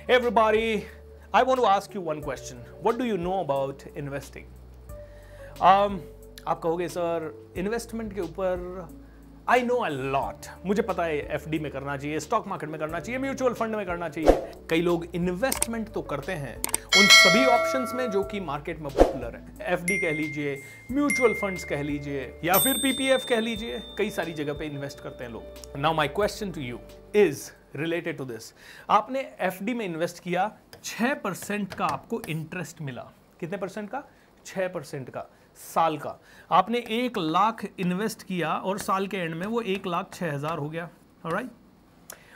Everybody, I want to ask you one question. What do you know about investing? आप कहोगे sir investment के ऊपर I know a lot, मुझे पता है एफडी में करना चाहिए, स्टॉक मार्केट में करना चाहिए, म्यूचुअल फंड में करना चाहिए। कई लोग इन्वेस्टमेंट तो करते हैं उन सभी ऑप्शंस में जो कि मार्केट में पॉपुलर है। एफडी कह लीजिए, म्यूचुअल फंड्स कह लीजिए, या फिर पीपीएफ कह लीजिए, कई सारी जगह पे इन्वेस्ट करते हैं लोग। Now my question to you is related to this. आपने एफडी में इन्वेस्ट किया, 6% का आपको इंटरेस्ट मिला। कितने परसेंट का? 6% का, साल का। आपने 1 लाख इन्वेस्ट किया और साल के एंड में वो 1,06,000 हो गया। ऑलराइट,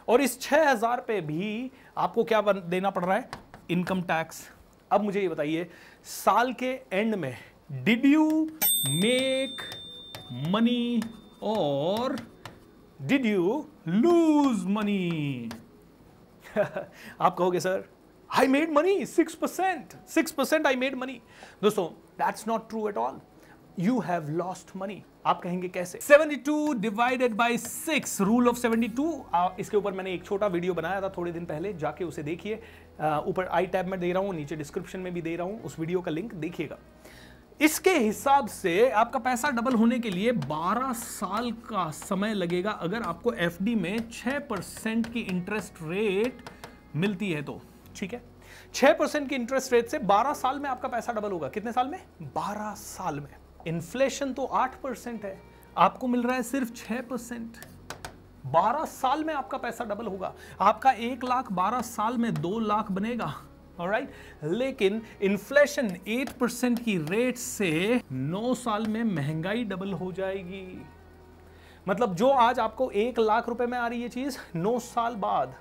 और इस 6,000 पे भी आपको क्या देना पड़ रहा है? Income tax. अब मुझे ये बताइए, साल के एंड में डिड यू मेक मनी और डिड यू लूज मनी? आप कहोगे sir I made money 6% I made money। दोस्तों that's not true at all, you have lost money। आप कहेंगे कैसे? 72 डिवाइडेड बाई 6, रूल ऑफ 72। इसके ऊपर मैंने एक छोटा वीडियो बनाया था थोड़े दिन पहले, जाके उसे देखिए। ऊपर आई टैब में दे रहा हूं, नीचे डिस्क्रिप्शन में भी दे रहा हूं, उस वीडियो का लिंक देखिएगा। इसके हिसाब से आपका पैसा डबल होने के लिए 12 साल का समय लगेगा अगर आपको एफडी में 6% की इंटरेस्ट रेट मिलती है तो। ठीक है, 6% की इंटरेस्ट रेट से 12 साल में आपका पैसा डबल होगा। कितने साल में? 12 साल में। इन्फ्लेशन तो 8% है, आपको मिल रहा है सिर्फ 6%। 12 साल में आपका पैसा डबल होगा। आपका 1 लाख 12 साल में 2 लाख बनेगा। ऑलराइट, लेकिन इन्फ्लेशन 8% की रेट से 9 साल में महंगाई डबल हो जाएगी। मतलब जो आज आपको 1 लाख रुपए में आ रही है चीज, 9 साल बाद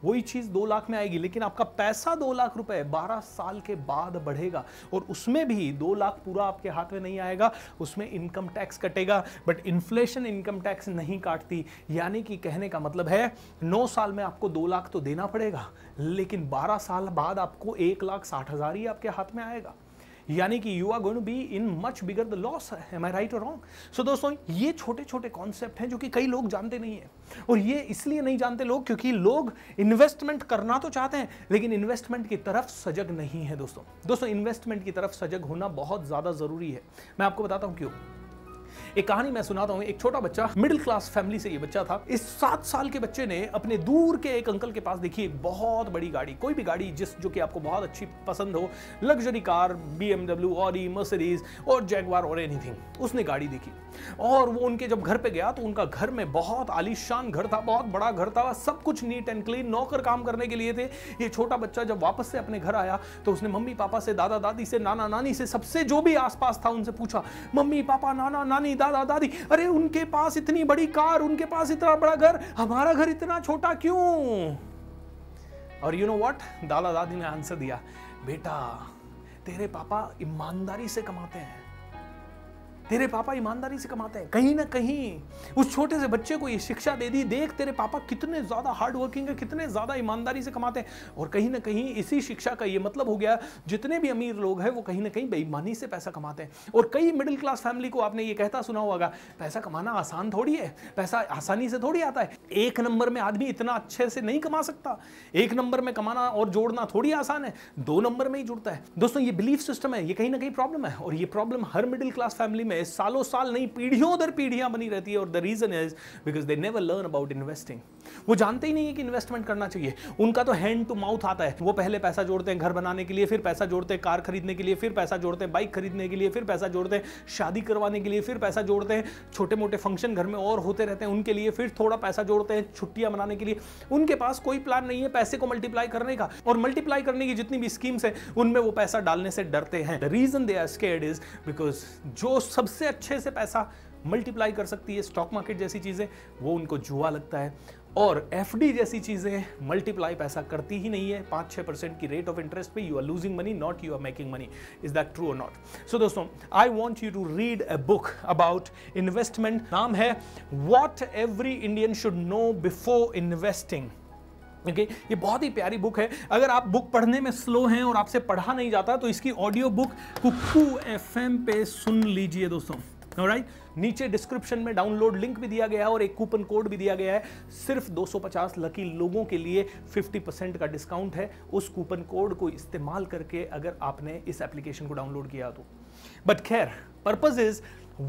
वही चीज 2 लाख में आएगी। लेकिन आपका पैसा 2 लाख रुपए 12 साल के बाद बढ़ेगा, और उसमें भी 2 लाख पूरा आपके हाथ में नहीं आएगा, उसमें इनकम टैक्स कटेगा। बट इन्फ्लेशन इनकम टैक्स नहीं काटती। यानी कि कहने का मतलब है 9 साल में आपको 2 लाख तो देना पड़ेगा, लेकिन 12 साल बाद आपको 1,60,000 ही आपके हाथ में आएगा। यानी कि you are going to be in much bigger the loss. Am I right और रॉन्ग? सो दोस्तों, ये छोटे छोटे कॉन्सेप्ट हैं जो कि कई लोग जानते नहीं है, और ये इसलिए नहीं जानते लोग क्योंकि लोग इन्वेस्टमेंट करना तो चाहते हैं लेकिन इन्वेस्टमेंट की तरफ सजग नहीं है। दोस्तों इन्वेस्टमेंट की तरफ सजग होना बहुत ज्यादा जरूरी है। मैं आपको बताता हूं क्यों। एक कहानी मैं सुनाता हूं। एक छोटा बच्चा, मिडिल क्लास फैमिली से ये बच्चा था। इस 7 साल के बच्चे ने अपने दूर के एक अंकल के पास देखी एक बहुत बड़ी गाड़ी, कोई भी गाड़ी जो कि आपको बहुत अच्छी पसंद हो, luxury car, BMW, Audi, Mercedes और जैगवार और एनीथिंग। उसने गाड़ी देखी और वो उनके जब घर पे गया तो उनका घर में बहुत आलीशान घर था, बहुत बड़ा घर था, सब कुछ नीट एंड क्लीन, नौकर काम करने के लिए थे। ये छोटा बच्चा जब वापस से अपने घर आया तो उसने मम्मी पापा से, दादा दादी से, नाना नानी से, सबसे जो भी आसपास था उनसे पूछा, मम्मी पापा, नाना नानी, दादा दादी, अरे उनके पास इतनी बड़ी कार, उनके पास इतना बड़ा घर, हमारा घर इतना छोटा क्यों? और यू नो व्हाट, दादा दादी ने आंसर दिया, बेटा तेरे पापा ईमानदारी से कमाते हैं, तेरे पापा ईमानदारी से कमाते हैं। कहीं ना कहीं उस छोटे से बच्चे को ये शिक्षा दे दी, देख तेरे पापा कितने ज्यादा हार्ड वर्किंग है, कितने ज्यादा ईमानदारी से कमाते हैं। और कहीं ना कहीं इसी शिक्षा का ये मतलब हो गया, जितने भी अमीर लोग हैं वो कहीं ना कहीं बेईमानी से पैसा कमाते हैं। और कई मिडिल क्लास फैमिली को आपने ये कहता सुना होगा, पैसा कमाना आसान थोड़ी है, पैसा आसानी से थोड़ी आता है, 1 नंबर में आदमी इतना अच्छे से नहीं कमा सकता, 1 नंबर में कमाना और जोड़ना थोड़ी आसान है, 2 नंबर में ही जुड़ता है। दोस्तों ये बिलीफ सिस्टम है, ये कहीं ना कहीं प्रॉब्लम है, और ये प्रॉब्लम हर मिडिल क्लास फैमिली में सालों साल नहीं, पीढ़ियों दर पीढ़ियां बनी रहती है। और the reason is because they never learn about investing. वो जानते ही नहीं है कि इन्वेस्टमेंट करना चाहिए। उनका तो हैंड टू माउथ आता है। वो पहले पैसा जोड़ते हैं घर बनाने के लिए, फिर पैसा जोड़ते हैं कार खरीदने के लिए, फिर पैसा जोड़ते हैं बाइक खरीदने के लिए, फिर पैसा जोड़ते हैं शादी करवाने के लिए, फिर पैसा जोड़ते हैं छोटे मोटे फंक्शन घर में और होते रहते हैं उनके लिए, फिर थोड़ा पैसा जोड़ते हैं छुट्टियां मनाने के लिए। उनके पास कोई प्लान नहीं है पैसे को मल्टीप्लाई करने का, और मल्टीप्लाई करने की जितनी भी स्कीम्स है उनमें वो पैसा डालने से डरते हैं। The reason they are scared is because जो सबसे अच्छे से पैसा मल्टीप्लाई कर सकती है, स्टॉक मार्केट जैसी चीजें, वो उनको जुआ लगता है। और एफडी जैसी चीजें मल्टीप्लाई पैसा करती ही नहीं है। 5-6% की रेट ऑफ इंटरेस्ट पे you are losing money, not you are making money. Is that true और नॉट? सो दोस्तों, I want you to read a book about investment. नाम है what every Indian should know before investing. Okay, ये बहुत ही प्यारी book है। अगर आप बुक पढ़ने में स्लो हैं और आपसे पढ़ा नहीं जाता तो इसकी ऑडियो बुक कुक्कू FM पे सुन लीजिए दोस्तों। ऑलराइट, नीचे डिस्क्रिप्शन में डाउनलोड लिंक भी दिया गया है और एक कूपन कोड भी दिया गया है। सिर्फ 250 लकी लोगों के लिए 50% का डिस्काउंट है उस कूपन कोड को इस्तेमाल करके, अगर आपने इस एप्लीकेशन को डाउनलोड किया तो। बट खैर, purpose is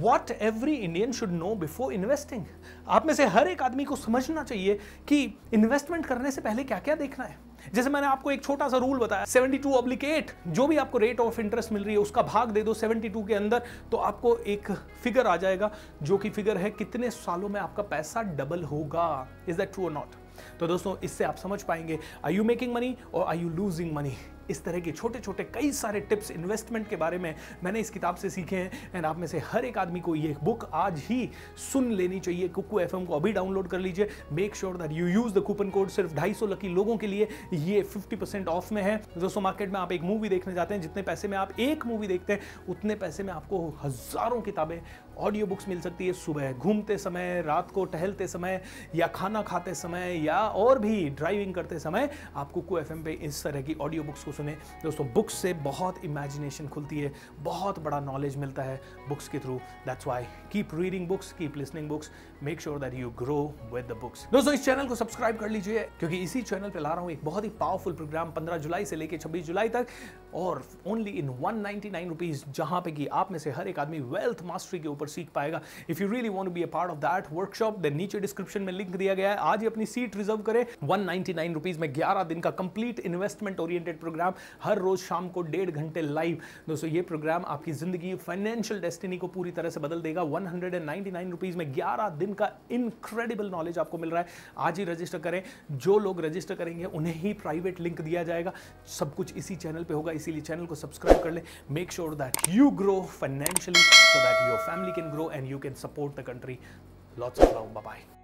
What every Indian should know before investing। आप में से हर एक आदमी को समझना चाहिए कि इन्वेस्टमेंट करने से पहले क्या क्या देखना है। जैसे मैंने आपको एक छोटा सा रूल बताया, 72/8, जो भी आपको रेट ऑफ इंटरेस्ट मिल रही है उसका भाग दे दो 72 के अंदर, तो आपको एक फिगर आ जाएगा, जो कि फिगर है कितने सालों में आपका पैसा डबल होगा। इज दैट ट्रू और नॉट? तो दोस्तों, इससे आप समझ पाएंगे आर यू मेकिंग मनी और आर यू लूजिंग मनी। इस तरह के छोटे छोटे कई सारे टिप्स इन्वेस्टमेंट के बारे में मैंने इस किताब से सीखे हैं। एंड आप में से हर एक आदमी को ये बुक आज ही सुन लेनी चाहिए। कुकू FM को अभी डाउनलोड कर लीजिए। Make sure that you use the coupon code. सिर्फ 250 लकी लोगों के लिए ये 50% ऑफ में है। दोस्तों, मार्केट में आप एक मूवी देखने जाते हैं, जितने पैसे में आप एक मूवी देखते हैं उतने पैसे में आपको हजारों किताबें, ऑडियो बुक्स मिल सकती है। सुबह घूमते समय, रात को टहलते समय, या खाना खाते समय, या और भी ड्राइविंग करते समय आप कुकू FM पे इस तरह की ऑडियो बुक्स को सुने। दोस्तों, बुक्स से बहुत इमेजिनेशन खुलती है, बहुत बड़ा नॉलेज मिलता है बुक्स के through. That's why keep reading books, keep listening books, make sure that you grow with the books. दोस्तों, इस चैनल को सब्सक्राइब कर लीजिए, क्योंकि इसी चैनल पे ला रहा हूं एक बहुत ही पावरफुल प्रोग्राम 15 जुलाई से लेकर 26 जुलाई तक, और ओनली इन 199 रुपीज, जहां पे कि आप में से हर एक आदमी वेल्थ मास्टरी के ऊपर सीख पाएगा। If you really want to be a part of that workshop, then नीचे डिस्क्रिप्शन में लिंक दिया गया है। आज ही अपनी सीट रिजर्व करें। 199 रुपीज में 11 दिन का कंप्लीट इन्वेस्टमेंट ओरिएंटेड प्रोग्राम, हर रोज शाम को 1.5 घंटे लाइव। दोस्तों, ये प्रोग्राम आपकी जिंदगी, फाइनेंशियल डेस्टिनी को पूरी तरह से बदल देगा। 199 रुपीज में 11 दिन का इनक्रेडिबल नॉलेज आपको मिल रहा है। आज ही रजिस्टर करें। जो लोग रजिस्टर करेंगे उन्हें ही प्राइवेट लिंक दिया जाएगा। सब कुछ इसी चैनल पे होगा, इसीलिए चैनल को सब्सक्राइब कर ले। Make sure that you grow financially, so that your family can grow and you can support the country. Lots of love. Bye bye.